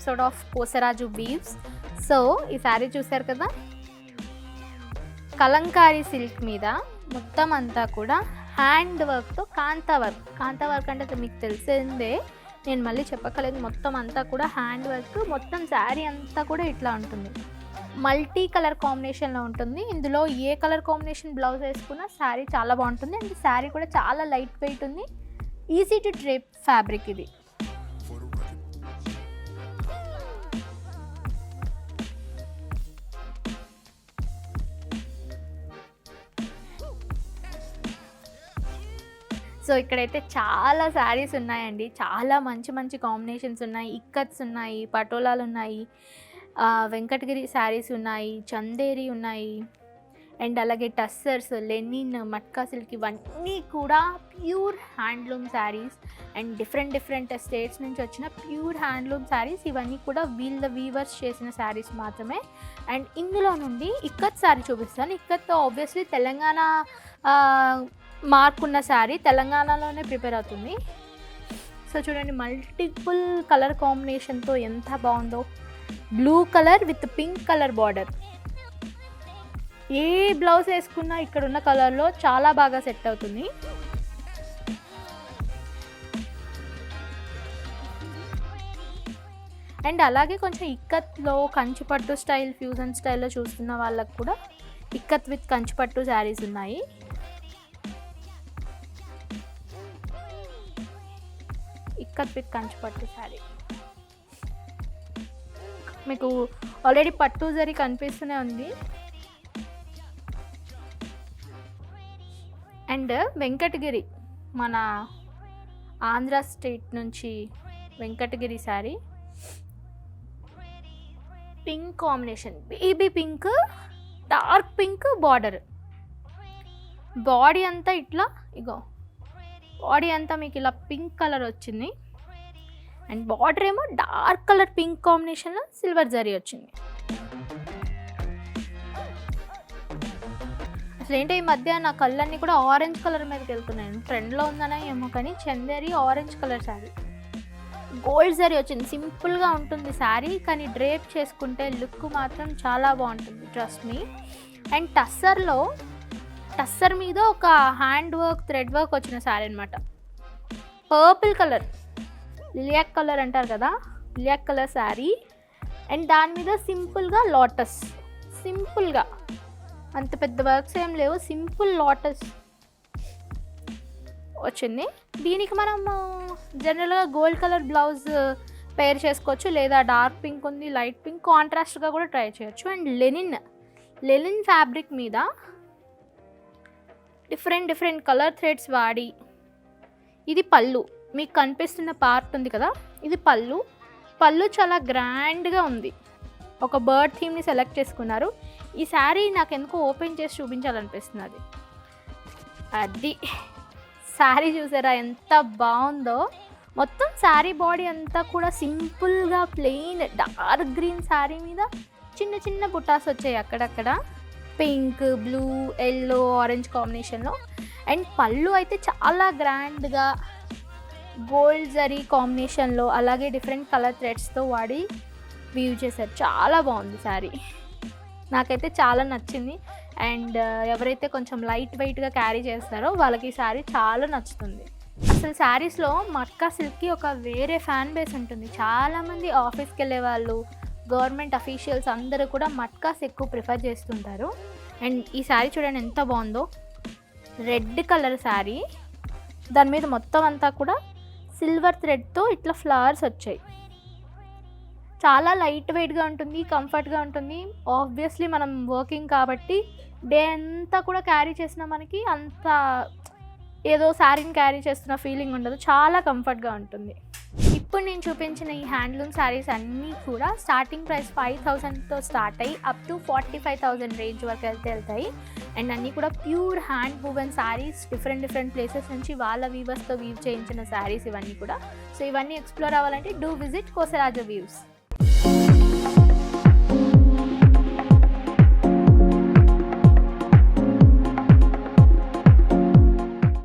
Episode of Kosaraju weaves. So ఈ sari చూసారు కదా, కలంకారీ సిల్క్ మీద మొత్తం అంతా కూడా హ్యాండ్ వర్క్తో కాంతా వర్క్ అంటే మీకు తెలిసిందే, నేను మళ్ళీ చెప్పక్కలేదు. మొత్తం అంతా కూడా హ్యాండ్ వర్క్, మొత్తం శారీ అంతా కూడా ఇట్లా ఉంటుంది, మల్టీ కలర్ కాంబినేషన్లో ఉంటుంది. ఇందులో ఏ కలర్ కాంబినేషన్ బ్లౌజ్ వేసుకున్నా శారీ చాలా బాగుంటుంది. అండ్ శారీ కూడా చాలా లైట్ వెయిట్ ఉంది, ఈజీ టు డ్రేప్ ఫ్యాబ్రిక్ ఇది. సో ఇక్కడైతే చాలా శారీస్ ఉన్నాయండి, చాలా మంచి మంచి కాంబినేషన్స్ ఉన్నాయి. ఇక్కత్స్ ఉన్నాయి, పటోలాలు ఉన్నాయి, వెంకటగిరి శారీస్ ఉన్నాయి, చందేరి ఉన్నాయి, అండ్ అలాగే టస్సర్స్, లెనిన్, మట్కా సిల్క్, ఇవన్నీ కూడా pure handloom saris and different states నుంచి వచ్చిన ప్యూర్ హ్యాండ్లూమ్ శారీస్. ఇవన్నీ కూడా వీళ్ళ వీవర్స్ చేసిన శారీస్ మాత్రమే. అండ్ ఇందులో నుండి ఇక్కత్ శారీ చూపిస్తాను. ఇక్కత్ ఆబ్వియస్లీ తెలంగాణ మార్కున్న శారీ, తెలంగాణలోనే ప్రిపేర్ అవుతుంది. సో చూడండి, మల్టిపుల్ కలర్ కాంబినేషన్తో ఎంత బాగుందో. Blue colour with pink colour border, A blouse వేసుకున్నా ఇక్కడ ఉన్న కలర్లో చాలా బాగా సెట్ అవుతుంది. అండ్ అలాగే కొంచెం ఇక్కత్లో కంచిపట్టు స్టైల్, ఫ్యూజన్ స్టైల్లో చూస్తున్న వాళ్ళకు కూడా ఇక్కత్ విత్ కంచిపట్టు శారీస్ ఉన్నాయి. ఇక్కత్ విత్ కంచిపట్టు శారీ మీకు ఆల్రెడీ పట్టు జరీ కనిపిస్తూనే ఉంది. అండ్ వెంకటగిరి, మన ఆంధ్ర స్టేట్ నుంచి Venkatagiri sari, pink combination, baby pink, dark pink border, body అంతా ఇట్లా, ఇగో బాడీ అంతా మీకు ఇలా పింక్ కలర్ వచ్చింది. అండ్ బార్డర్ ఏమో డార్క్ కలర్ పింక్ కాంబినేషన్లో సిల్వర్ జరీ వచ్చింది. అసలు ఏంటో ఈ మధ్య నా కళ్ళన్నీ కూడా ఆరెంజ్ కలర్ మీదకి వెళ్తున్నాయి, ట్రెండ్లో ఉందనే ఏమో, కానీ Chanderi orange colour sari, gold zari వచ్చింది. సింపుల్గా ఉంటుంది శారీ, కానీ డ్రేప్ చేసుకుంటే లుక్ మాత్రం చాలా బాగుంటుంది, ట్రస్ట్ మీ. అండ్ టస్సర్ మీద ఒక హ్యాండ్ వర్క్, థ్రెడ్ వర్క్ వచ్చిన శారీ అనమాట. పర్పుల్ కలర్, లిలియాక్ కలర్ అంటారు కదా, లిలియాక్ కలర్ శారీ. అండ్ దాని మీద సింపుల్గా లోటస్, సింపుల్గా అంత పెద్ద వర్క్స్ ఏం లేవు, సింపుల్ లోటస్ వచ్చింది. దీనికి మనం జనరల్గా గోల్డ్ కలర్ బ్లౌజ్ పేర్ చేసుకోవచ్చు, లేదా డార్క్ పింక్ ఉంది, లైట్ పింక్, కాంట్రాస్ట్గా కూడా ట్రై చేయొచ్చు. అండ్ లెనిన్ ఫ్యాబ్రిక్ మీద డిఫరెంట్ కలర్ థ్రెడ్స్ వాడి, ఇది పళ్ళు, మీకు కనిపిస్తున్న పార్ట్ ఉంది కదా, ఇది పళ్ళు చాలా గ్రాండ్గా ఉంది. ఒక బర్డ్ థీమ్ని సెలెక్ట్ చేసుకున్నారు. ఈ శారీ నాకు ఎందుకో ఓపెన్ చేసి చూపించాలనిపిస్తుంది. అది శారీ చూసారా ఎంత బాగుందో. మొత్తం శారీ బాడీ అంతా కూడా సింపుల్గా ప్లెయిన్ డార్క్ గ్రీన్ శారీ మీద చిన్న బుటాస్ వచ్చాయి అక్కడక్కడ, పింక్, బ్లూ, ఎల్లో, ఆరెంజ్ కాంబినేషన్లో. అండ్ పళ్ళు అయితే చాలా గ్రాండ్గా గోల్డ్ జరీ కాంబినేషన్లో, అలాగే డిఫరెంట్ కలర్ థ్రెడ్స్తో వాడి వీవ్ చేశారు. చాలా బాగుంది శారీ, నాకైతే చాలా నచ్చింది. అండ్ ఎవరైతే కొంచెం లైట్ వెయిట్గా క్యారీ చేస్తారో వాళ్ళకి ఈ శారీ చాలా నచ్చుతుంది. అసలు శారీస్లో మట్కా సిల్క్కి ఒక వేరే ఫ్యాన్ బేస్ ఉంటుంది. చాలామంది ఆఫీస్కి వెళ్ళే వాళ్ళు, గవర్నమెంట్ అఫీషియల్స్ అందరూ కూడా మట్కాస్ ఎక్కువ ప్రిఫర్ చేస్తుంటారు. అండ్ ఈ శారీ చూడండి ఎంత బాగుందో, రెడ్ కలర్ శారీ, దాని మీద మొత్తం అంతా కూడా సిల్వర్ థ్రెడ్తో ఇట్లా ఫ్లవర్స్ వచ్చాయి. చాలా లైట్ వెయిట్గా ఉంటుంది, కంఫర్ట్గా ఉంటుంది. ఆబ్వియస్లీ మనం వర్కింగ్ కాబట్టి డే అంతా కూడా క్యారీ చేసినా మనకి అంత ఏదో శారీని క్యారీ చేస్తున్న ఫీలింగ్ ఉండదు, చాలా కంఫర్ట్గా ఉంటుంది. ఇప్పుడు నేను చూపించిన ఈ హ్యాండ్లూమ్ శారీస్ అన్నీ కూడా స్టార్టింగ్ ప్రైస్ 5,000తో స్టార్ట్ అయ్యి అప్ టు 45,000 రేంజ్ వరకు వెళ్తాయి. అండ్ అన్నీ కూడా pure hand woven saris, different places నుంచి వాళ్ళ వీవర్స్తో వీవ్ చేయించిన శారీస్ ఇవన్నీ కూడా. సో ఇవన్నీ ఎక్స్ప్లోర్ అవ్వాలంటే డూ విజిట్ కోసరాజు వీవ్స్.